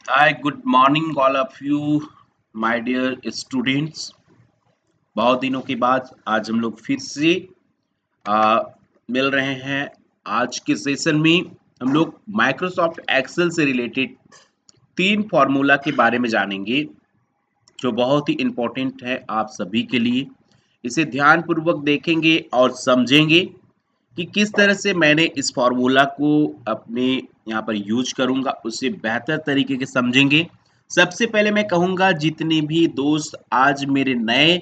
Hi, good morning, all of you, my dear students. बहुत दिनों के बाद आज हम लोग फिर से आ, मिल रहे हैं। आज के सेशन में हम लोग माइक्रोसॉफ्ट एक्सेल से रिलेटेड 3 फॉर्मूला के बारे में जानेंगे, जो बहुत ही इम्पोर्टेंट है आप सभी के लिए। इसे ध्यानपूर्वक देखेंगे और समझेंगे कि किस तरह से मैंने इस फॉर्मूला को अपने यहाँ पर यूज करूँगा, उससे बेहतर तरीके के समझेंगे। सबसे पहले मैं कहूँगा जितने भी दोस्त आज मेरे नए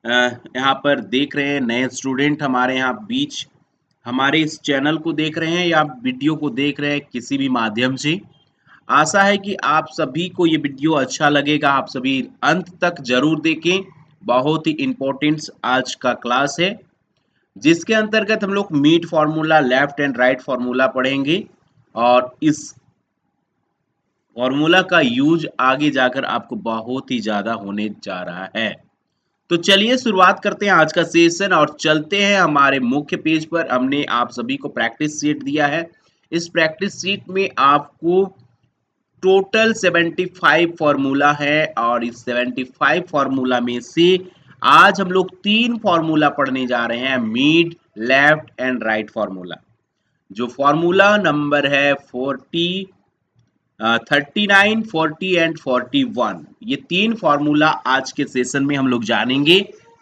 यहाँ पर देख रहे हैं, नए स्टूडेंट हमारे यहाँ बीच हमारे इस चैनल को देख रहे हैं या वीडियो को देख रहे हैं किसी भी माध्यम से, आशा है कि आप सभी को ये वीडियो अच्छा लगेगा। आप सभी अंत तक जरूर देखें। बहुत ही इम्पोर्टेंट आज का क्लास है, जिसके अंतर्गत हम लोग meet formula, left and right formula पढ़ेंगे और इस फार्मूला का यूज आगे जाकर आपको बहुत ही ज्यादा होने जा रहा है। तो चलिए शुरुआत करते हैं आज का सेशन और चलते हैं हमारे मुख्य पेज पर। हमने आप सभी को प्रैक्टिस शीट दिया है। इस प्रैक्टिस शीट में आपको टोटल 75 फार्मूला है और इस 75 फार्मूला में से आज हम लोग 3 फार्मूला पढ़ने जा रहे हैं, mid, left and right formula. जो फार्मूला नंबर है 39, 40 एंड 41। ये 3 फार्मूला आज के सेशन में हम लोग जानेंगे।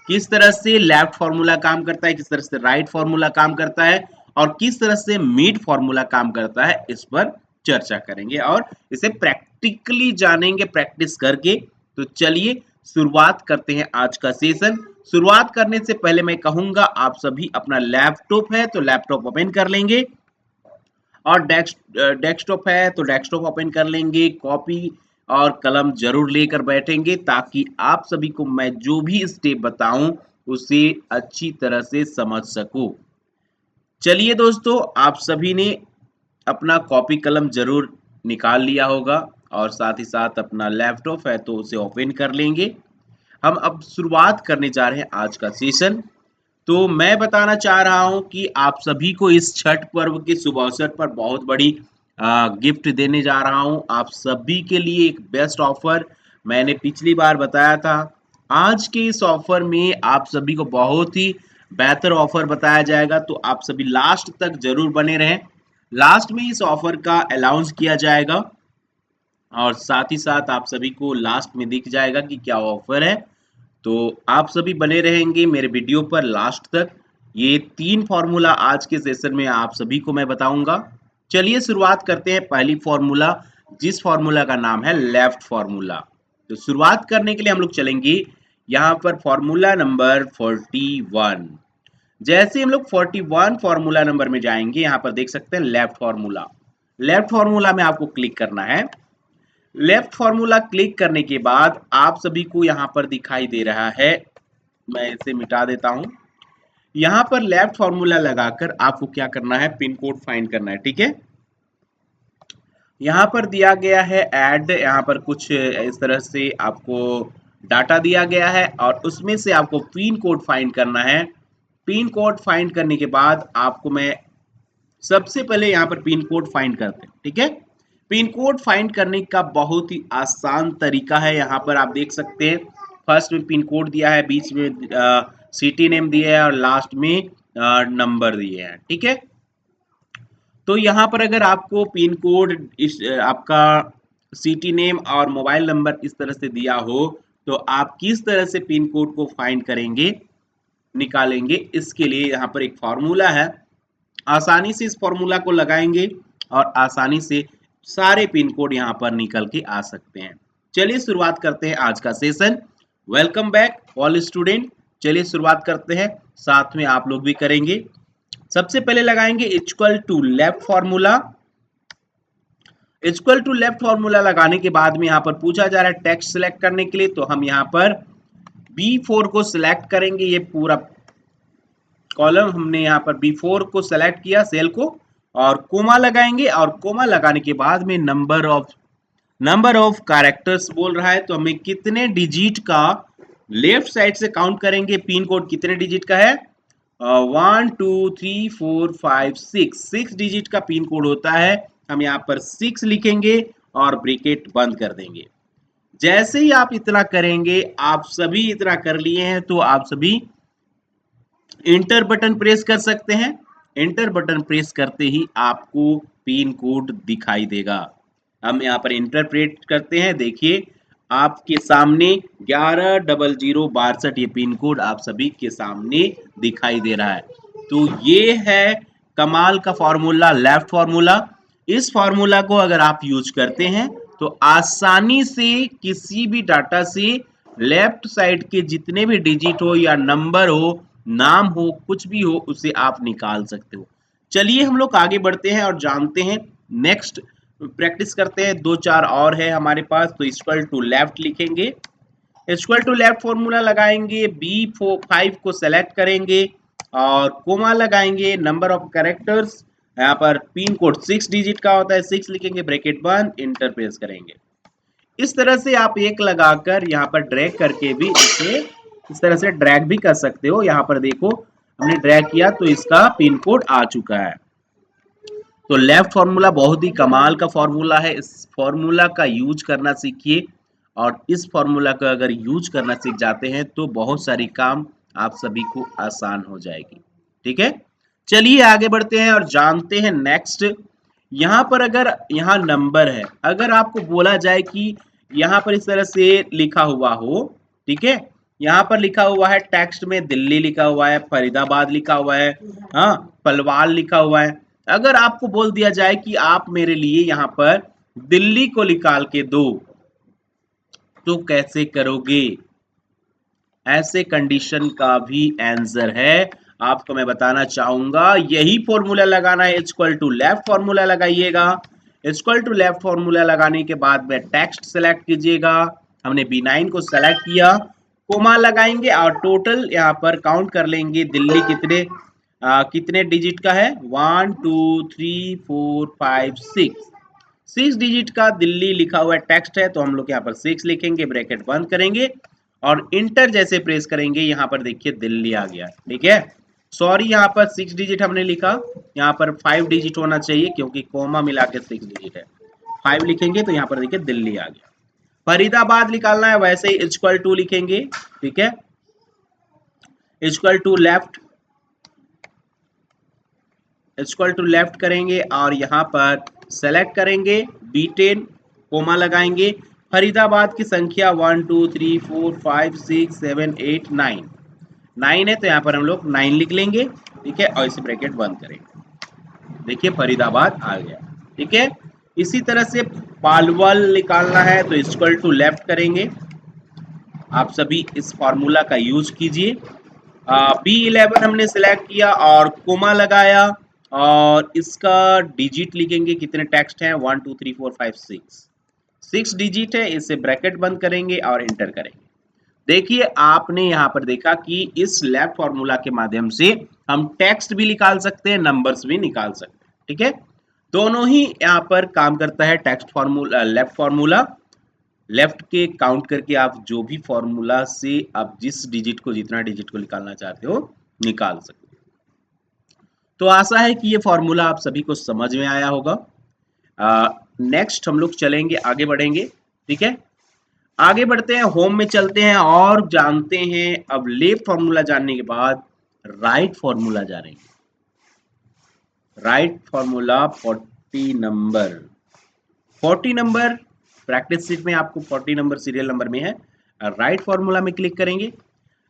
किस तरह से लेफ्ट फार्मूला काम करता है, किस तरह से राइट फार्मूला काम करता है और किस तरह से मिड फार्मूला काम करता है, इस पर चर्चा करेंगे और इसे प्रैक्टिकली जानेंगे, प्रैक्टिस करके। तो चलिए शुरुआत करते हैं आज का सेशन। शुरुआत करने से पहले मैं कहूंगा आप सभी अपना लैपटॉप है तो लैपटॉप ओपन कर लेंगे और डेस्कटॉप है तो डेस्कटॉप ओपन कर लेंगे। कॉपी और कलम जरूर लेकर बैठेंगे ताकि आप सभी को मैं जो भी स्टेप बताऊं उसे अच्छी तरह से समझ सकूं। चलिए दोस्तों, आप सभी ने अपना कॉपी कलम जरूर निकाल लिया होगा और साथ ही साथ अपना लैपटॉप है तो उसे ओपन कर लेंगे। हम अब शुरुआत करने जा रहे हैं आज का सेशन। तो मैं बताना चाह रहा हूं कि आप सभी को इस छठ पर्व के शुभ अवसर पर बहुत बड़ी गिफ्ट देने जा रहा हूं। आप सभी के लिए एक बेस्ट ऑफर मैंने पिछली बार बताया था। आज के इस ऑफर में आप सभी को बहुत ही बेहतर ऑफर बताया जाएगा, तो आप सभी लास्ट तक जरूर बने रहें। लास्ट में इस ऑफर का अनाउंस किया जाएगा और साथ ही साथ आप सभी को लास्ट में दिख जाएगा कि क्या ऑफर है। तो आप सभी बने रहेंगे मेरे वीडियो पर लास्ट तक। ये 3 फार्मूला आज के सेशन में आप सभी को मैं बताऊंगा। चलिए शुरुआत करते हैं पहली फार्मूला, जिस फार्मूला का नाम है लेफ्ट फार्मूला। तो शुरुआत करने के लिए हम लोग चलेंगे यहाँ पर फार्मूला नंबर 41। जैसे हम लोग 41 फार्मूला नंबर में जाएंगे, यहाँ पर देख सकते हैं लेफ्ट फार्मूला। लेफ्ट फार्मूला में आपको क्लिक करना है। लेफ्ट फार्मूला क्लिक करने के बाद आप सभी को यहाँ पर दिखाई दे रहा है, मैं इसे मिटा देता हूँ। यहाँ पर लेफ्ट फार्मूला लगाकर आपको क्या करना है, पिन कोड फाइंड करना है। ठीक है, यहाँ पर दिया गया है ऐड, यहाँ पर कुछ इस तरह से आपको डाटा दिया गया है और उसमें से आपको पिन कोड फाइंड करना है। पिन कोड फाइंड करने के बाद आपको मैं सबसे पहले यहाँ पर पिन कोड फाइंड करते हैं। ठीक है, पिन कोड फाइंड करने का बहुत ही आसान तरीका है। यहाँ पर आप देख सकते हैं फर्स्ट में पिन कोड दिया है, बीच में सिटी नेम दिया है और लास्ट में नंबर दिए हैं। ठीक है, तो यहाँ पर अगर आपको पिन कोड इस आपका सिटी नेम और मोबाइल नंबर इस तरह से दिया हो, तो आप किस तरह से पिन कोड को फाइंड करेंगे, निकालेंगे, इसके लिए यहाँ पर एक फॉर्मूला है। आसानी से इस फॉर्मूला को लगाएंगे और आसानी से सारे पिन कोड यहाँ पर निकल के आ सकते हैं। चलिए शुरुआत करते हैं आज का session. Welcome back all student. चलिए शुरुआत करते हैं, साथ में आप लोग भी करेंगे। सबसे पहले लगाएंगे equal to left formula. Equal to left formula लगाने के बाद में यहाँ पर पूछा जा रहा है टेक्स्ट सिलेक्ट करने के लिए, तो हम यहाँ पर B4 को सिलेक्ट करेंगे। ये पूरा कॉलम हमने यहाँ पर B4 को सेलेक्ट किया, सेल को, और कोमा लगाएंगे और कोमा लगाने के बाद में नंबर ऑफ कैरेक्टर्स बोल रहा है, तो हमें कितने डिजिट का लेफ्ट साइड से काउंट करेंगे। पिन कोड कितने डिजिट का है, 1 2 3 4 5 6 डिजिट का पिन कोड होता है। हम यहाँ पर 6 लिखेंगे और ब्रैकेट बंद कर देंगे। जैसे ही आप इतना करेंगे, आप सभी इतना कर लिए हैं तो आप सभी इंटर बटन प्रेस कर सकते हैं। इंटर बटन प्रेस करते ही आपको पिन कोड दिखाई देगा। हम यहाँ पर इंटरप्रेट करते हैं, देखिए आपके सामने 110062 ये पिन कोड आप सभी के सामने दिखाई दे रहा है। तो ये है कमाल का फॉर्मूला, लेफ्ट फॉर्मूला। इस फॉर्मूला को अगर आप यूज करते हैं तो आसानी से किसी भी डाटा से लेफ्ट साइड के जितने भी डिजिट हो या नंबर हो, नाम हो, कुछ भी हो, उसे आप निकाल सकते हो। चलिए हम लोग आगे बढ़ते हैं और जानते हैं, नेक्स्ट प्रैक्टिस करते हैं। दो चार और है हमारे पास। तो इक्वल टू लेफ्ट लिखेंगे, इक्वल टू लेफ्ट फॉर्मूला लगाएंगे, B5 को सेलेक्ट करेंगे और कोमा लगाएंगे, नंबर ऑफ कैरेक्टर्स, यहाँ पर पिन कोड 6 डिजिट का होता है, 6 लिखेंगे, ब्रैकेट बंद, इंटर प्रेस करेंगे। इस तरह से आप एक लगाकर यहाँ पर ड्रैग करके भी इसे इस तरह से ड्रैग भी कर सकते हो। यहाँ पर देखो हमने ड्रैग किया तो इसका पिन कोड आ चुका है। तो लेफ्ट फॉर्मूला बहुत ही कमाल का फॉर्मूला है। इस फॉर्मूला का यूज करना सीखिए और इस फॉर्मूला का अगर यूज करना सीख जाते हैं तो बहुत सारी काम आप सभी को आसान हो जाएगी। ठीक है, चलिए आगे बढ़ते हैं और जानते हैं नेक्स्ट। यहाँ पर अगर यहाँ नंबर है, अगर आपको बोला जाए कि यहाँ पर इस तरह से लिखा हुआ हो, ठीक है, यहाँ पर लिखा हुआ है टेक्स्ट में दिल्ली लिखा हुआ है, फरीदाबाद लिखा हुआ है, हाँ, पलवाल लिखा हुआ है। अगर आपको बोल दिया जाए कि आप मेरे लिए यहाँ पर दिल्ली को निकाल के दो, तो कैसे करोगे? ऐसे कंडीशन का भी आंसर है, आपको मैं बताना चाहूंगा। यही फॉर्मूला लगाना है, इक्वल टू लेफ्ट फॉर्मूला लगाइएगा। इक्वल टू लेफ्ट फॉर्मूला लगाने के बाद में टेक्स्ट सेलेक्ट कीजिएगा। हमने B9 को सेलेक्ट किया, कोमा लगाएंगे और टोटल यहाँ पर काउंट कर लेंगे दिल्ली कितने डिजिट का है, 1 2 3 4 5 6, 6 डिजिट का दिल्ली लिखा हुआ टेक्स्ट है, तो हम लोग यहाँ पर 6 लिखेंगे, ब्रैकेट बंद करेंगे और इंटर जैसे प्रेस करेंगे, यहाँ पर देखिए दिल्ली आ गया। ठीक है, सॉरी यहाँ पर 6 डिजिट हमने लिखा, यहाँ पर 5 डिजिट होना चाहिए क्योंकि कोमा मिला के 6 डिजिट है। 5 लिखेंगे तो यहाँ पर देखिए दिल्ली आ गया। फरीदाबाद निकालना है, वैसे ही इक्वल टू लिखेंगे। ठीक है, equal to left, equal to left करेंगे और यहाँ पर सेलेक्ट करेंगे B10, कोमा लगाएंगे। फरीदाबाद की संख्या 1 2 3 4 5 6 7 8 9 9 है, तो यहाँ पर हम लोग 9 लिख लेंगे। ठीक है, और इसे ब्रैकेट बंद करेंगे, देखिए फरीदाबाद आ गया। ठीक है, इसी तरह से पालवल निकालना है, तो इक्वल टू लेफ्ट करेंगे। आप सभी इस फॉर्मूला का यूज कीजिए। B11 हमने सिलेक्ट किया और कोमा लगाया और इसका डिजिट लिखेंगे, कितने टेक्स्ट हैं, 1 2 3 4 5 6 डिजिट है, इसे ब्रैकेट बंद करेंगे और इंटर करेंगे। देखिए आपने यहाँ पर देखा कि इस लेफ्ट फॉर्मूला के माध्यम से हम टेक्स्ट भी निकाल सकते हैं, नंबर्स भी निकाल सकते हैं। ठीक है, दोनों ही यहाँ पर काम करता है। Text formula, left formula, left के काउंट करके आप जो भी फॉर्मूला से आप जिस डिजिट को, जितना डिजिट को निकालना चाहते हो निकाल सकते हो। तो आशा है कि ये फॉर्मूला आप सभी को समझ में आया होगा। नेक्स्ट हम लोग चलेंगे, आगे बढ़ेंगे। ठीक है, आगे बढ़ते हैं, होम में चलते हैं और जानते हैं। अब लेफ्ट फॉर्मूला जानने के बाद राइट फॉर्मूला जानेंगे। Right formula 40 number, 40 number practice seat में आपको 40 नंबर सीरियल नंबर में है। राइट फॉर्मूला में क्लिक करेंगे,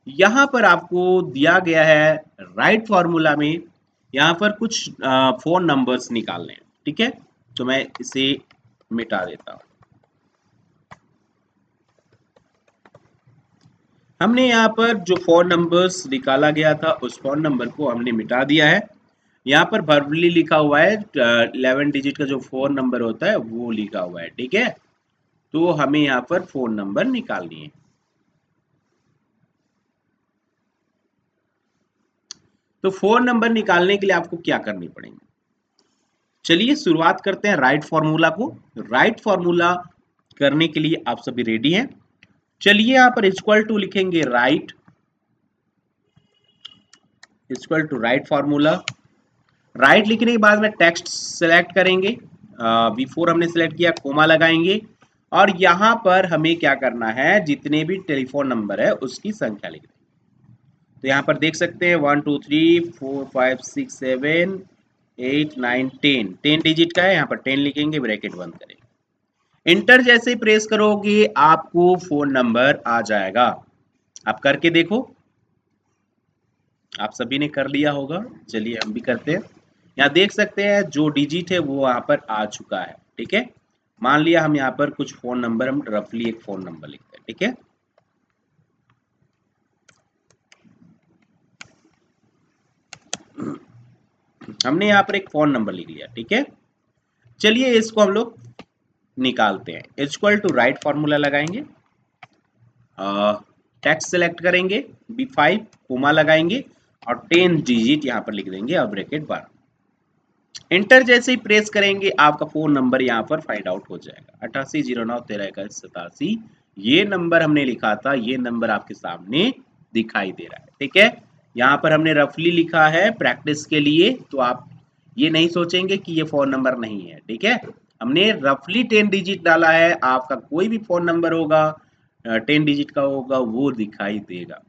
यहाँ पर आपको दिया गया है राइट फॉर्मूला में यहाँ पर कुछ फोन नंबर्स निकालने हैं। ठीक है, तो मैं इसे मिटा देता हूँ। हमने यहाँ पर जो फोन नंबर्स निकाला गया था उस फोन नंबर को हमने मिटा दिया है। यहाँ पर वर्बली लिखा हुआ है, 11 डिजिट का जो फोन नंबर होता है वो लिखा हुआ है। ठीक है, तो हमें यहाँ पर फोन नंबर निकालनी है। तो फोन नंबर निकालने के लिए आपको क्या करनी पड़ेगी, चलिए शुरुआत करते हैं राइट फॉर्मूला को। राइट फॉर्मूला करने के लिए आप सभी रेडी हैं? चलिए यहाँ पर इक्वल टू लिखेंगे right, equal to right formula. Right लिखने के बाद में टेक्स्ट सेलेक्ट करेंगे, V4 हमने सिलेक्ट किया, कोमा लगाएंगे और यहाँ पर हमें क्या करना है, जितने भी टेलीफोन नंबर है उसकी संख्या लिख देंगे। तो यहाँ पर देख सकते हैं 1 2 3 4 5 6 7 8 9 10 10 डिजिट का है, यहाँ पर 10 लिखेंगे, ब्रैकेट बंद करेंगे। इंटर जैसे ही प्रेस करोगे आपको फोन नंबर आ जाएगा। आप करके देखो, आप सभी ने कर लिया होगा, चलिए हम भी करते हैं। यहाँ देख सकते हैं जो डिजिट है वो यहाँ पर आ चुका है। ठीक है, मान लिया हम यहाँ पर कुछ फोन नंबर, हम रफली एक फोन नंबर लिखते हैं। ठीक है, हमने यहाँ पर एक फोन नंबर लिख लिया। ठीक है, चलिए इसको हम लोग निकालते हैं। इक्वल टू राइट फॉर्मूला लगाएंगे, टेक्स्ट सेलेक्ट करेंगे, B5 कोमा लगाएंगे और 10 डिजिट यहाँ पर लिख देंगे और ब्रैकेट बंद। इंटर जैसे ही प्रेस करेंगे आपका फोन नंबर यहाँ पर फाइंड आउट हो जाएगा, 8809132187। ये नंबर हमने लिखा था, ये नंबर आपके सामने दिखाई दे रहा है। ठीक है, यहाँ पर हमने रफली लिखा है प्रैक्टिस के लिए, तो आप ये नहीं सोचेंगे कि ये फोन नंबर नहीं है। ठीक है, हमने रफली 10 डिजिट डाला है, आपका कोई भी फोन नंबर होगा 10 डिजिट का होगा वो दिखाई देगा।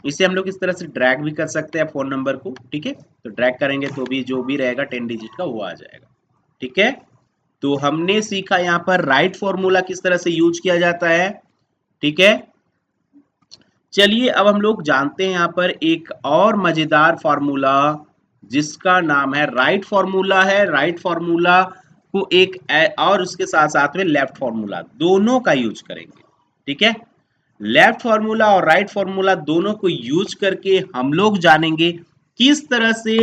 इसे हम लोग इस तरह से ड्रैग भी कर सकते हैं फोन नंबर को। ठीक है, तो ड्रैग करेंगे तो भी जो भी रहेगा 10 डिजिट का वो आ जाएगा। ठीक है, तो हमने सीखा यहाँ पर राइट फॉर्मूला किस तरह से यूज किया जाता है। ठीक है, चलिए अब हम लोग जानते हैं यहाँ पर एक और मजेदार फॉर्मूला जिसका नाम है राइट फॉर्मूला है। राइट फॉर्मूला को एक और उसके साथ साथ में लेफ्ट फॉर्मूला दोनों का यूज करेंगे। ठीक है, लेफ्ट फॉर्मूला और राइट फॉर्मूला दोनों को यूज करके हम लोग जानेंगे किस तरह से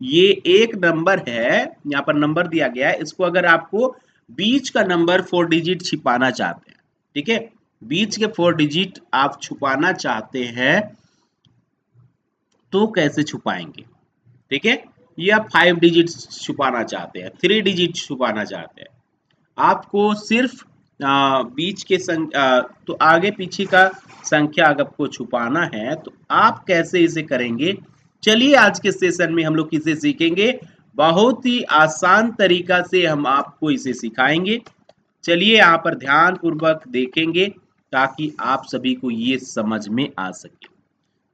ये एक नंबर है, यहाँ पर नंबर दिया गया है, इसको अगर आपको बीच का नंबर 4 डिजिट छिपाना चाहते हैं। ठीक है, बीच के 4 डिजिट आप छुपाना चाहते हैं तो कैसे छुपाएंगे। ठीक है, या 5 डिजिट छुपाना चाहते हैं, 3 डिजिट छुपाना चाहते हैं, आपको सिर्फ बीच के तो आगे पीछे का संख्या अगर आपको छुपाना है तो आप कैसे इसे करेंगे। चलिए आज के सेशन में हम लोग इसे सीखेंगे, बहुत ही आसान तरीका से हम आपको इसे सिखाएंगे। चलिए यहाँ पर ध्यान पूर्वक देखेंगे ताकि आप सभी को ये समझ में आ सके।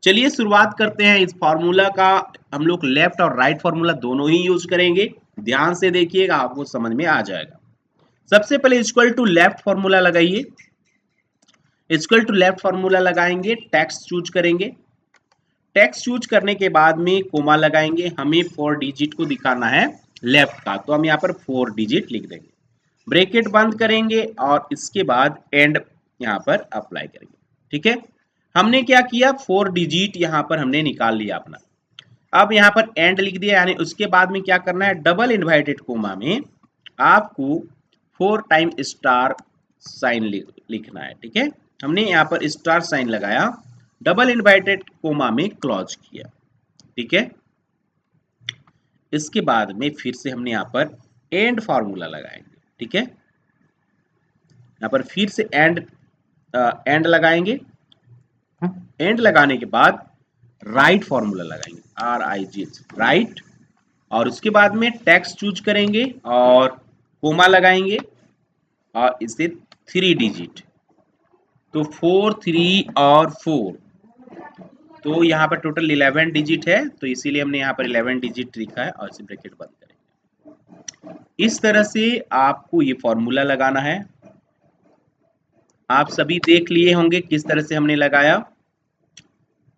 चलिए शुरुआत करते हैं इस फॉर्मूला का। हम लोग लेफ्ट और राइट फॉर्मूला दोनों ही यूज करेंगे, ध्यान से देखिएगा, आपको समझ में आ जाएगा। सबसे पहले इक्वल टू लेफ्ट फॉर्मूला लगाइए, इक्वल टू लेफ्ट फॉर्मूला लगाएंगे, टेक्स्ट चूज करेंगे, टेक्स्ट चूज करने के बाद में कोमा लगाएंगे, हमें 4 डिजिट को दिखाना है लेफ्ट का, तो हम यहाँ पर 4 डिजिट लिख देंगे, ब्रैकेट बंद करेंगे और इसके बाद एंड यहाँ पर अप्लाई करेंगे। ठीक है, हमने क्या किया, 4 डिजिट यहाँ पर हमने निकाल लिया अपना। अब यहाँ पर एंड लिख दिया, यानी उसके बाद में क्या करना है, डबल इन्वर्टेड कोमा में आपको 4 टाइम स्टार साइन लिखना है। ठीक है, हमने यहाँ पर स्टार साइन लगाया, डबल इन्वर्टेड कोमा में क्लोज किया। ठीक है, इसके बाद में फिर से हमने यहाँ पर एंड फॉर्मूला लगाएंगे। ठीक है, यहाँ पर फिर से एंड लगाएंगे, एंड लगाने के बाद राइट फॉर्मूला लगाएंगे, RIG राइट, और उसके बाद में टेक्स्ट चूज करेंगे और कोमा लगाएंगे और इसे 3 डिजिट, तो 4 3 और 4, तो यहाँ पर टोटल 11 डिजिट है, तो इसीलिए हमने यहाँ पर 11 डिजिट लिखा है और इसे ब्रैकेट बंद करेंगे। इस तरह से आपको ये फॉर्मूला लगाना है। आप सभी देख लिए होंगे किस तरह से हमने लगाया,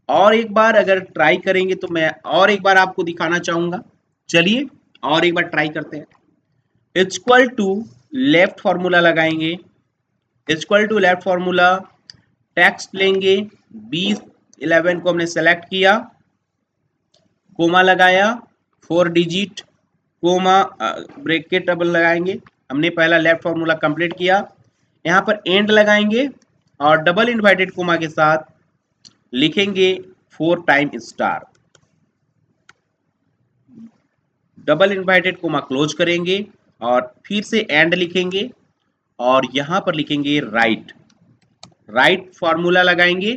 और एक बार अगर ट्राई करेंगे तो मैं और एक बार आपको दिखाना चाहूंगा। चलिए और एक बार ट्राई करते हैं। इक्वल टू लेफ्ट फॉर्मूला लगाएंगे, equal to left formula, text लेंगे, B11 को हमने सेलेक्ट किया, कोमा लगाया, 4 डिजिट, कोमा ब्रैकेट डबल लगाएंगे, हमने पहला लेफ्ट फॉर्मूला कंप्लीट किया, यहाँ पर एंड लगाएंगे और डबल इन्वर्टेड कोमा के साथ लिखेंगे 4 time star, double inverted coma close करेंगे और फिर से एंड लिखेंगे और यहां पर लिखेंगे राइट, राइट फॉर्मूला लगाएंगे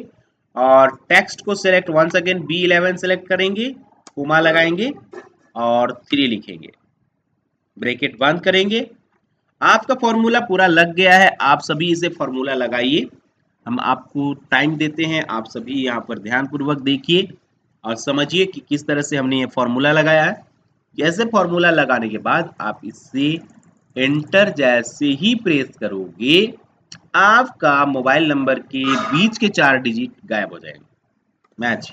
और टेक्स्ट को select once again B11 select करेंगे, कोमा लगाएंगे और 3 लिखेंगे, ब्रैकेट बंद करेंगे आपका फॉर्मूला पूरा लग गया है, आप सभी इसे फॉर्मूला लगाइए। हम आपको टाइम देते हैं, आप सभी यहाँ पर ध्यानपूर्वक देखिए और समझिए कि किस तरह से हमने ये फॉर्मूला लगाया है। जैसे फॉर्मूला लगाने के बाद आप इसे एंटर जैसे ही प्रेस करोगे, आपका मोबाइल नंबर के बीच के 4 डिजिट गायब हो जाएंगे। मैच।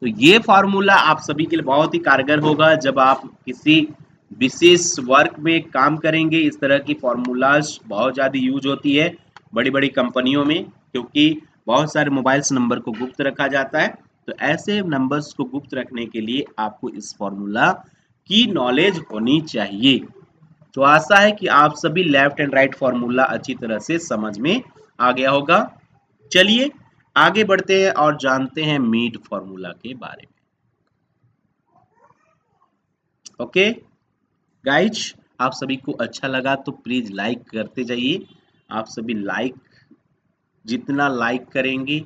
तो ये फॉर्मूला आप सभी के लिए बहुत ही कारगर होगा जब आप किसी विशेष वर्क में काम करेंगे। इस तरह की फॉर्मूलाज बहुत ज़्यादा यूज होती है बड़ी बड़ी कंपनियों में, क्योंकि बहुत सारे मोबाइल्स नंबर को गुप्त रखा जाता है। तो ऐसे नंबर्स को गुप्त रखने के लिए आपको इस फॉर्मूला की नॉलेज होनी चाहिए। तो आशा है कि आप सभी लेफ्ट एंड राइट फॉर्मूला अच्छी तरह से समझ में आ गया होगा। चलिए आगे बढ़ते हैं और जानते हैं मीट फॉर्मूला के बारे में। ओके गाइज, आप सभी को अच्छा लगा तो प्लीज लाइक करते जाइए। आप सभी लाइक, जितना लाइक करेंगे,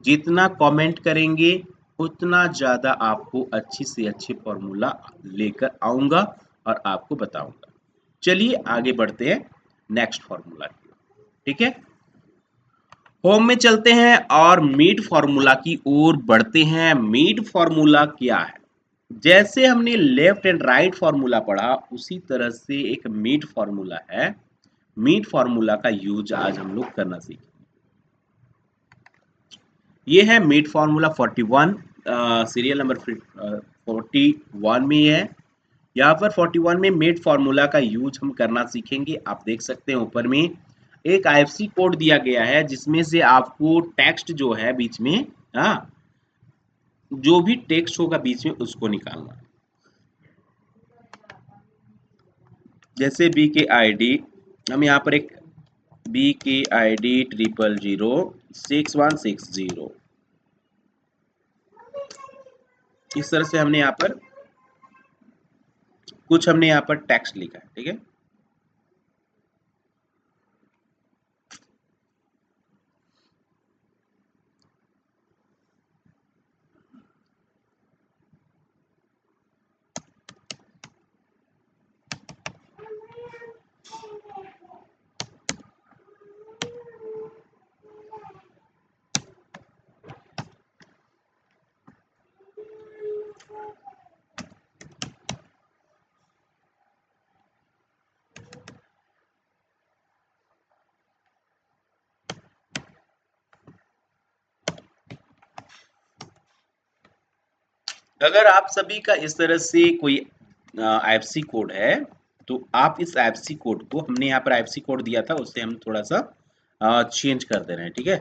जितना कमेंट करेंगे, उतना ज़्यादा आपको अच्छी से अच्छी फॉर्मूला लेकर आऊँगा और आपको बताऊँगा। चलिए आगे बढ़ते हैं नेक्स्ट फॉर्मूला की ओर, ठीक है। होम में चलते हैं और मीट फॉर्मूला की ओर बढ़ते हैं। मीट फॉर्मूला क्या है? जैसे हमने लेफ्ट एंड राइट फॉर्मूला पढ़ा, उसी तरह से एक मीट फॉर्मूला है। मीट फॉर्मूला का यूज आज हम लोग करना सीखेंगे। ये है मीट फॉर्मूला 41, सीरियल नंबर 41 में है। यहाँ पर 41 में मीट फॉर्मूला का यूज हम करना सीखेंगे। आप देख सकते हैं ऊपर में एक आईएफएससी कोड दिया गया है, जिसमें से आपको टेक्स्ट जो है बीच में, हाँ, जो भी टेक्स्ट होगा बीच में उसको निकालना। जैसे बी के आई डी, हम यहाँ पर एक बी के आई डी 0006 160, इस तरह से हमने यहाँ पर कुछ हमने यहाँ पर टेक्स्ट लिखा है, ठीक है। अगर आप सभी का इस तरह से कोई आईएफएससी कोड है, तो आप इस आईएफएससी कोड को, हमने यहाँ पर आईएफएससी कोड दिया था, उससे हम थोड़ा सा चेंज कर दे रहे हैं, ठीक है।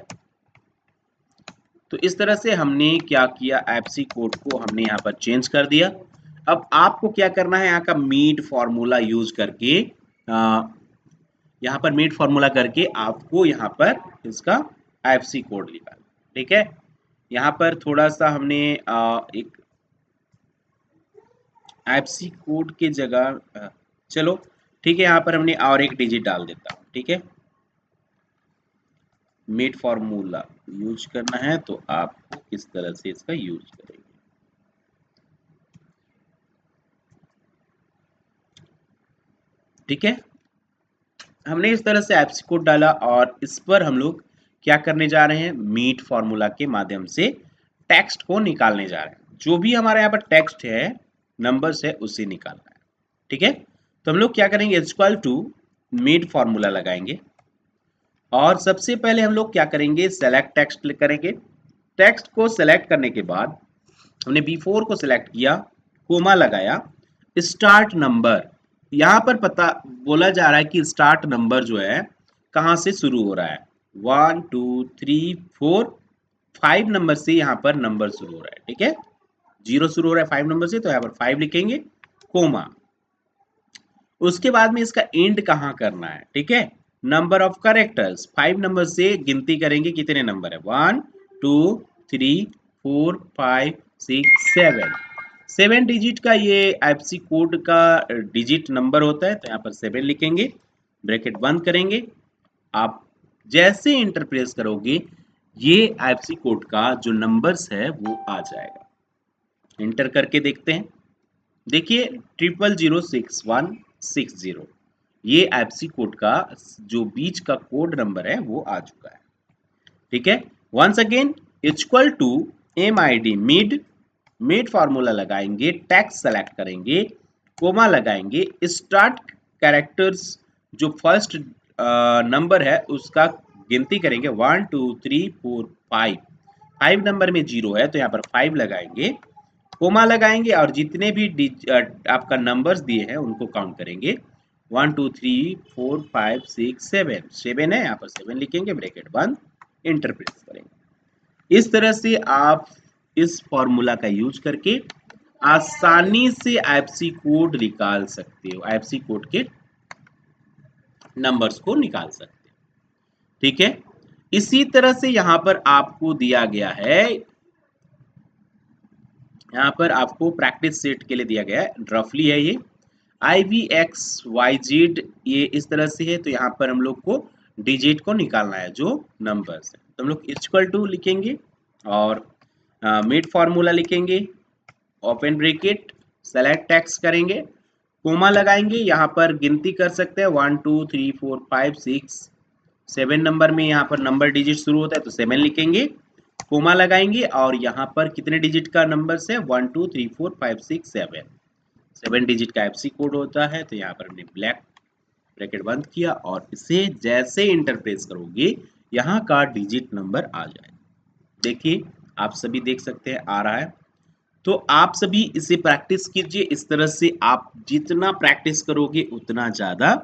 तो इस तरह से हमने क्या किया, आईएफएससी कोड को हमने यहाँ पर चेंज कर दिया। अब आपको क्या करना है, यहाँ का मीट फॉर्मूला यूज करके, यहाँ पर मीट फॉर्मूला करके आपको यहाँ पर इसका आईएफएससी कोड निकालना, ठीक है। यहाँ पर थोड़ा सा हमने एक आईएफएससी कोड के जगह, चलो ठीक है, यहाँ पर हमने और एक डिजिट डाल देता हूँ, ठीक है। मीट फॉर्मूला यूज करना है तो आपको किस तरह से इसका यूज करेंगे, ठीक है। हमने इस तरह से आईएफएससी कोड डाला और इस पर हम लोग क्या करने जा रहे हैं, मीट फॉर्मूला के माध्यम से टेक्स्ट को निकालने जा रहे हैं। जो भी हमारे यहाँ पर टेक्स्ट है, नंबर्स है, उसे निकालना है, ठीक है। तो हम लोग क्या करेंगे, इक्वल टू मीट फॉर्मूला लगाएंगे और सबसे पहले हम लोग क्या करेंगे, सेलेक्ट टेक्स्ट करेंगे। टेक्स्ट को सेलेक्ट करने के बाद हमने B4 को सिलेक्ट किया, कोमा लगाया, स्टार्ट नंबर। यहाँ पर पता बोला जा रहा है कि स्टार्ट नंबर जो है कहाँ से शुरू हो रहा है, 1 2 3 4 5 नंबर से यहाँ पर नंबर शुरू हो रहा है, ठीक है। 0 शुरू हो रहा है 5 नंबर से, तो यहाँ पर 5 लिखेंगे, कोमा। उसके बाद में इसका एंड कहाँ करना है, ठीक है। नंबर ऑफ करेक्टर्स, 5 नंबर से गिनती करेंगे कितने नंबर है, 1 2 3 4 5 6 7। 7 डिजिट का ये आईएफएससी कोड का डिजिट नंबर होता है, तो यहाँ पर 7 लिखेंगे, ब्रैकेट बंद करेंगे। आप जैसे इंटर प्रेस करोगे, ये आईएफएससी कोड का जो नंबर्स है वो आ जाएगा। इंटर करके देखते हैं, देखिए 0006 160, ये आईएफएससी कोड का जो बीच का कोड नंबर है वो आ चुका है। ठीक है, once again equal to MID mid, mid formula लगाएंगे, टैक्स सेलेक्ट करेंगे, कोमा लगाएंगे, स्टार्ट कैरेक्टर्स जो फर्स्ट नंबर है उसका गिनती करेंगे 1 2 3 4 5, 5 नंबर में 0 है तो यहाँ पर 5 लगाएंगे, कोमा लगाएंगे और जितने भी आपका नंबर्स दिए हैं उनको काउंट करेंगे 1 2 3 4 5 6 7, 7 है यहाँ पर 7 लिखेंगे, ब्रैकेट बंद, इंटर प्रेस करेंगे। इस तरह से आप इस फॉर्मूला का यूज करके आसानी से आईएफएससी कोड निकाल सकते हो, आईएफएससी कोड के नंबर्स को निकाल सकते हो। ठीक है, इसी तरह से यहां पर आपको दिया गया है, यहाँ पर आपको प्रैक्टिस सेट के लिए दिया गया है, रफली है ये IVXYZ, ये इस तरह से है। तो यहाँ पर हम लोग को डिजिट को निकालना है जो नंबर्स है, तो हम लोग इक्वल टू लिखेंगे और मिड फार्मूला लिखेंगे, ओपन ब्रैकेट, सेलेक्ट टेक्स्ट करेंगे, कोमा लगाएंगे, यहाँ पर गिनती कर सकते हैं 1 2 3 4 5 6 7 नंबर में यहाँ पर नंबर डिजिट शुरू होता है तो 7 लिखेंगे, कोमा लगाएंगे और यहाँ पर कितने डिजिट का नंबर है 1 2 3 4 5 6 7, 7 डिजिट का एफसी कोड होता है। तो यहाँ पर हमने ब्लैक ब्रैकेट बंद किया और इसे जैसे इंटरप्रेस करोगे यहाँ का डिजिट नंबर आ जाए। देखिए आप सभी देख सकते हैं आ रहा है। तो आप सभी इसे प्रैक्टिस कीजिए, इस तरह से आप जितना प्रैक्टिस करोगे उतना ज्यादा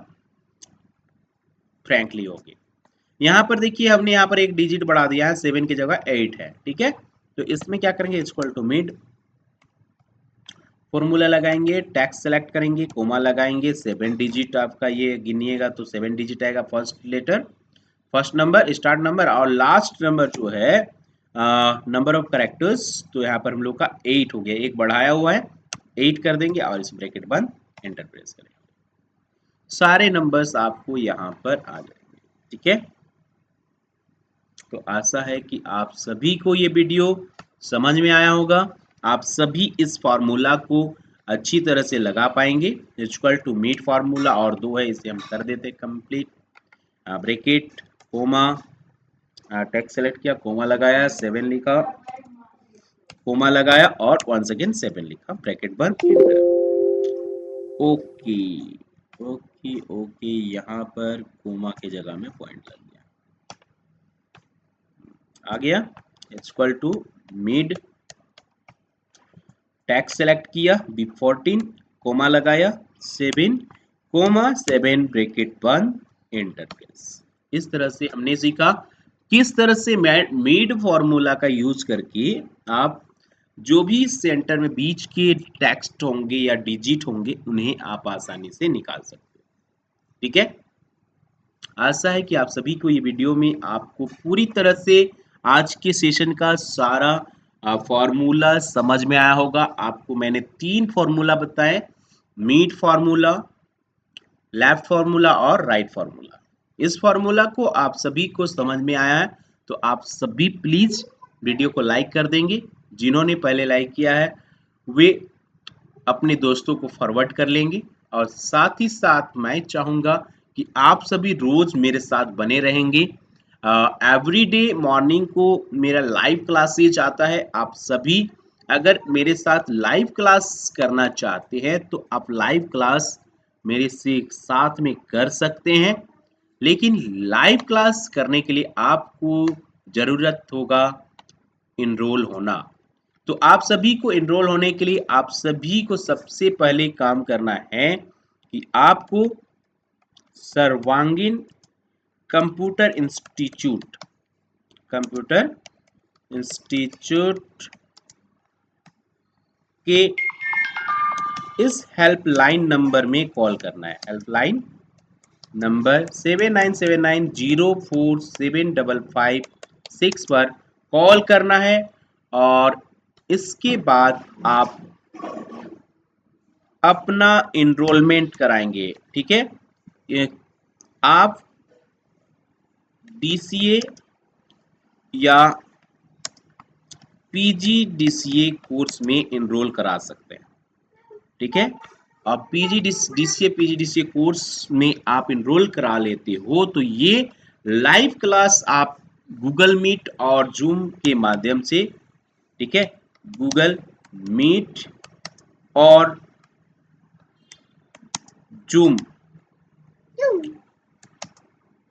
फ्रैंकली होगे। यहाँ पर देखिए हमने यहाँ पर एक डिजिट बढ़ा दिया है, 7 की जगह 8 है। ठीक है, तो इसमें क्या करेंगे इक्वल टू मिड फॉर्मूला लगाएंगे, टैक्स सेलेक्ट करेंगे, कोमा लगाएंगे, 7 डिजिट आपका ये गिनिएगा तो 7 डिजिट आएगा, first letter, first number, start number और लास्ट नंबर जो है नंबर ऑफ कैरेक्टर्स, तो यहाँ पर हम लोग का 8 हो गया, एक बढ़ाया हुआ है, 8 कर देंगे और इस ब्रैकेट बंद, एंटर प्रेस करेंगे, सारे नंबर्स आपको यहाँ पर आ जाएंगे। ठीक है, तो आशा है कि आप सभी को ये वीडियो समझ में आया होगा, आप सभी इस फार्मूला को अच्छी तरह से लगा पाएंगे। इक्वल टू मीट फार्मूला और 2 है, इसे हम कर देते complete, bracket, comma, text select किया, कोमा लगाया, 7 लिखा, कोमा लगाया और वंस अगेन 7 लिखा, ब्रैकेट बंद, ओके ओके ओके, यहाँ पर कोमा की जगह में पॉइंट लग गया, आ गया। Equal to mid, text select किया, B14, कोमा लगाया, 7 कोमा 7 ब्रैकेट बंद, एंटर प्रेस। इस तरह से हमने सीखा किस तरह से मिड फॉर्मूला का यूज करके आप जो भी सेंटर में बीच के टेक्स्ट होंगे या डिजिट होंगे उन्हें आप आसानी से निकाल सकते हो। ठीक है, आशा है कि आप सभी को ये वीडियो में आपको पूरी तरह से आज के सेशन का सारा फॉर्मूला समझ में आया होगा। आपको मैंने 3 फॉर्मूला बताए, मीट फार्मूला, लेफ्ट फार्मूला और राइट फार्मूला। इस फार्मूला को आप सभी को समझ में आया है तो आप सभी प्लीज वीडियो को लाइक कर देंगे, जिन्होंने पहले लाइक किया है वे अपने दोस्तों को फॉरवर्ड कर लेंगे और साथ ही साथ मैं चाहूँगा कि आप सभी रोज मेरे साथ बने रहेंगे। एवरीडे मॉर्निंग को मेरा लाइव क्लासेज आता है, आप सभी अगर मेरे साथ लाइव क्लास करना चाहते हैं तो आप लाइव क्लास मेरे से साथ में कर सकते हैं, लेकिन लाइव क्लास करने के लिए आपको ज़रूरत होगा इनरोल होना। तो आप सभी को इनरोल होने के लिए आप सभी को सबसे पहले काम करना है कि आपको सर्वांगीण कंप्यूटर इंस्टीट्यूट, कंप्यूटर इंस्टीट्यूट के इस हेल्पलाइन नंबर में कॉल करना है। हेल्पलाइन नंबर 7979047556 पर कॉल करना है और इसके बाद आप अपना इनरोलमेंट कराएंगे। ठीक है, आप DCA या PGDCA कोर्स में इनरोल करा सकते हैं। ठीक है, और डीसीए पीजीडीसीए कोर्स में आप इनरोल करा लेते हो तो ये लाइव क्लास आप गूगल मीट और जूम के माध्यम से, ठीक है, गूगल मीट और जूम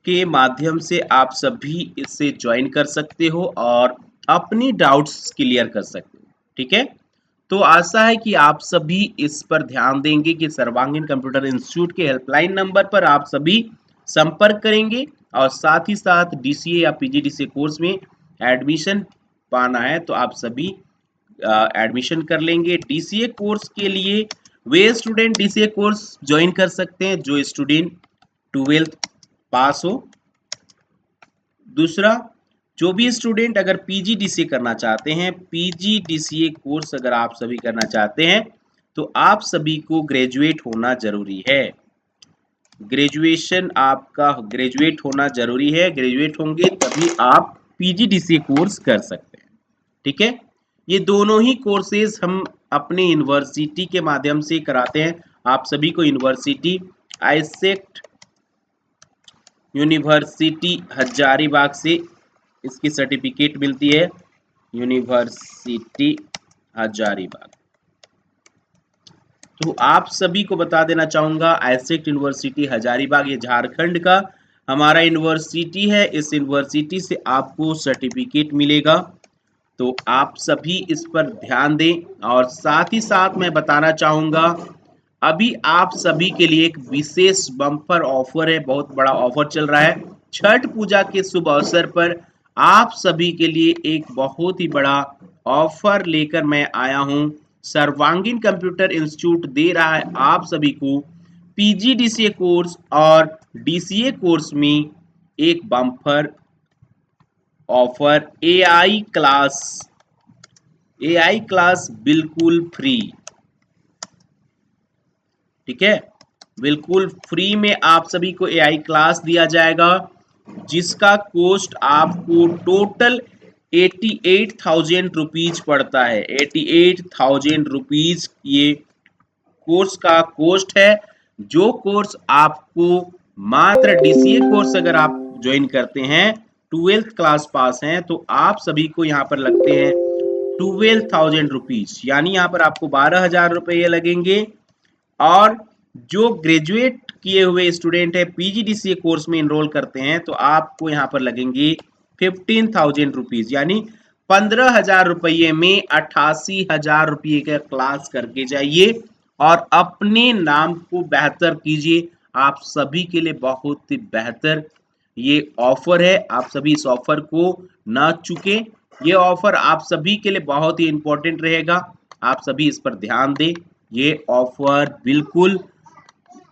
के माध्यम से आप सभी इससे ज्वाइन कर सकते हो और अपनी डाउट्स क्लियर कर सकते हो, ठीक है। तो आशा है कि आप सभी इस पर ध्यान देंगे कि सर्वांगीण कंप्यूटर इंस्टीट्यूट के हेल्पलाइन नंबर पर आप सभी संपर्क करेंगे और साथ ही साथ डीसीए या पीजीडीसीए कोर्स में एडमिशन पाना है तो आप सभी एडमिशन कर लेंगे। डीसीए कोर्स के लिए वे स्टूडेंट डीसीए कोर्स ज्वाइन कर सकते हैं जो स्टूडेंट 12th पास हो। दूसरा, जो भी स्टूडेंट अगर पीजीडीसीए करना चाहते हैं, पीजीडीसीए कोर्स अगर आप सभी करना चाहते हैं तो आप सभी को ग्रेजुएट होना जरूरी है। ग्रेजुएशन आपका ग्रेजुएट होना जरूरी है, ग्रेजुएट होंगे तभी आप पीजीडीसीए कोर्स कर सकते हैं, ठीक है। ये दोनों ही कोर्सेज हम अपने यूनिवर्सिटी के माध्यम से कराते हैं। आप सभी को यूनिवर्सिटी आईसेक्ट यूनिवर्सिटी हजारीबाग से इसकी सर्टिफिकेट मिलती है। यूनिवर्सिटी हजारीबाग, तो आप सभी को बता देना चाहूंगा आईसेक्ट यूनिवर्सिटी हजारीबाग ये झारखंड का हमारा यूनिवर्सिटी है। इस यूनिवर्सिटी से आपको सर्टिफिकेट मिलेगा, तो आप सभी इस पर ध्यान दें। और साथ ही साथ मैं बताना चाहूंगा अभी आप सभी के लिए एक विशेष बम्पर ऑफर है, बहुत बड़ा ऑफर चल रहा है। छठ पूजा के शुभ अवसर पर आप सभी के लिए एक बहुत ही बड़ा ऑफर लेकर मैं आया हूं। सर्वांगीण कंप्यूटर इंस्टीट्यूट दे रहा है आप सभी को पीजीडीसीए कोर्स और डीसीए कोर्स में एक बम्पर ऑफर एआई क्लास बिल्कुल फ्री, ठीक है। बिल्कुल फ्री में आप सभी को एआई क्लास दिया जाएगा जिसका कॉस्ट आपको टोटल 88,000 रुपीज पड़ता है। 88,000 रुपीज ये कोर्स का कॉस्ट है। जो कोर्स आपको मात्र डीसीए कोर्स अगर आप ज्वाइन करते हैं 12th क्लास पास हैं तो आप सभी को यहाँ पर लगते हैं 12,000 रुपीज, यानी यहाँ पर आपको 12,000 रुपये लगेंगे। और जो ग्रेजुएट किए हुए स्टूडेंट है पीजीडीसीए कोर्स में इनरोल करते हैं तो आपको यहाँ पर लगेंगे 15,000 रुपीज, यानी 15,000 रुपये में 88,000 रुपये का क्लास करके जाइए और अपने नाम को बेहतर कीजिए। आप सभी के लिए बहुत ही बेहतर ये ऑफर है, आप सभी इस ऑफर को ना चूके। ये ऑफर आप सभी के लिए बहुत ही इंपॉर्टेंट रहेगा, आप सभी इस पर ध्यान दें। ये ऑफर बिल्कुल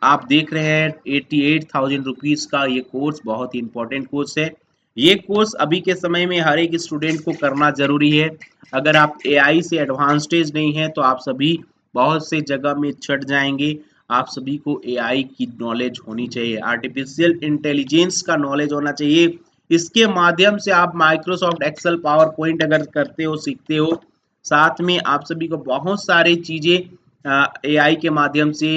आप देख रहे हैं 88,000 रुपीज का ये कोर्स बहुत ही इंपॉर्टेंट कोर्स है। ये कोर्स अभी के समय में हर एक स्टूडेंट को करना जरूरी है। अगर आप एआई से एडवांस्टेज नहीं है तो आप सभी बहुत से जगह में छट जाएंगे। आप सभी को एआई की नॉलेज होनी चाहिए, आर्टिफिशियल इंटेलिजेंस का नॉलेज होना चाहिए। इसके माध्यम से आप माइक्रोसॉफ्ट एक्सेल पावर पॉइंट अगर करते हो सीखते हो, साथ में आप सभी को बहुत सारी चीजें एआई के माध्यम से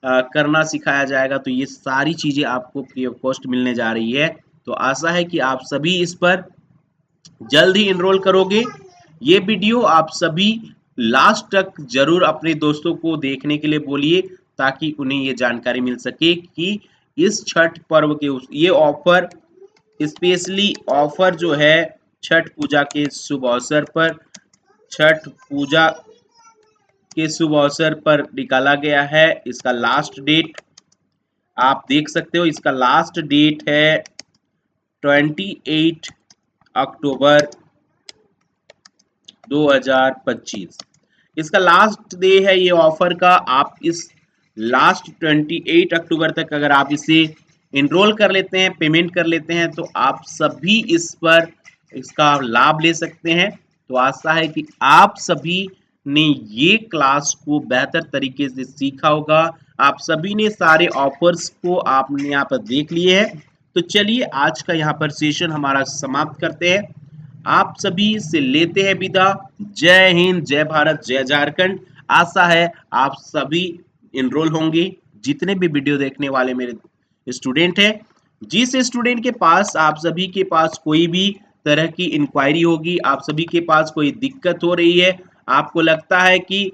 करना सिखाया जाएगा। तो ये सारी चीजें आपको फ्री ऑफ कॉस्ट मिलने जा रही है। तो आशा है कि आप सभी इस पर जल्द ही इनरोल करोगे। ये वीडियो आप सभी लास्ट तक जरूर अपने दोस्तों को देखने के लिए बोलिए ताकि उन्हें ये जानकारी मिल सके कि इस छठ पर्व के ये ऑफर स्पेशली ऑफर जो है छठ पूजा के शुभ अवसर पर, छठ पूजा के शुभ अवसर पर निकाला गया है। इसका लास्ट डेट आप देख सकते हो, इसका लास्ट डेट है 28 अक्टूबर 2025। इसका लास्ट डे है ये ऑफर का। आप इस लास्ट 28 अक्टूबर तक अगर आप इसे इनरोल कर लेते हैं, पेमेंट कर लेते हैं तो आप सभी इस पर इसका लाभ ले सकते हैं। तो आशा है कि आप सभी ने ये क्लास को बेहतर तरीके से सीखा होगा। आप सभी ने सारे ऑफर्स को आपने यहाँ पर देख लिए हैं। तो चलिए आज का यहाँ पर सेशन हमारा समाप्त करते हैं। आप सभी से लेते हैं विदा। जय हिंद, जय भारत, जय झारखंड। आशा है आप सभी इनरोल होंगे। जितने भी वीडियो देखने वाले मेरे स्टूडेंट हैं, जिस स्टूडेंट के पास, आप सभी के पास कोई भी तरह की इंक्वायरी होगी, आप सभी के पास कोई दिक्कत हो रही है, आपको लगता है कि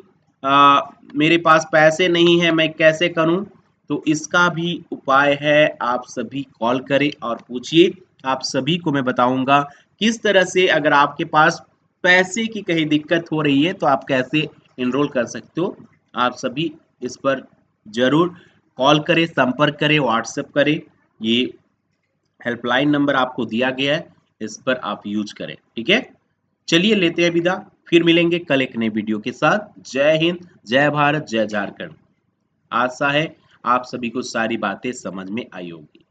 मेरे पास पैसे नहीं है, मैं कैसे करूं, तो इसका भी उपाय है। आप सभी कॉल करें और पूछिए, आप सभी को मैं बताऊंगा किस तरह से, अगर आपके पास पैसे की कहीं दिक्कत हो रही है तो आप कैसे इनरोल कर सकते हो। आप सभी इस पर जरूर कॉल करें, संपर्क करें, व्हाट्सएप करें। ये हेल्पलाइन नंबर आपको दिया गया है, इस पर आप यूज करें। ठीक है, चलिए लेते हैं विदा, फिर मिलेंगे कल एक नए वीडियो के साथ। जय हिंद, जय भारत, जय झारखंड। आशा है आप सभी को सारी बातें समझ में आई होगी।